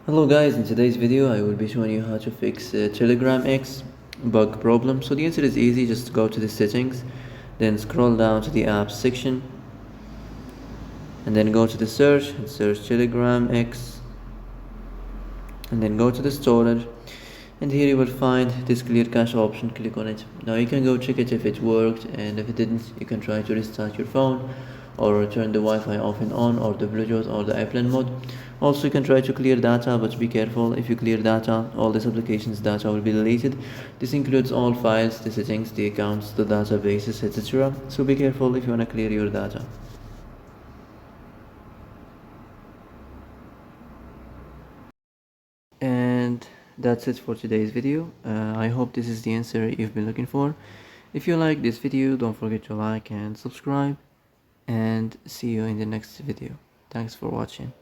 Hello guys, in today's video I will be showing you how to fix Telegram X bug problem. So the answer is easy, just go to the settings, then scroll down to the apps section, and then go to the search and search Telegram X, and then go to the storage, and here you will find this clear cache option. Click on it. Now you can go check it if it worked, and if it didn't, you can try to restart your phone or turn the Wi-Fi off and on, or the Bluetooth or the airplane mode. Also, you can try to clear data, but be careful. If you clear data, all this application's data will be deleted. This includes all files, the settings, the accounts, the databases, etc. So be careful if you want to clear your data. And that's it for today's video. I hope this is the answer you've been looking for. If you like this video, don't forget to like and subscribe, and see you in the next video. Thanks for watching.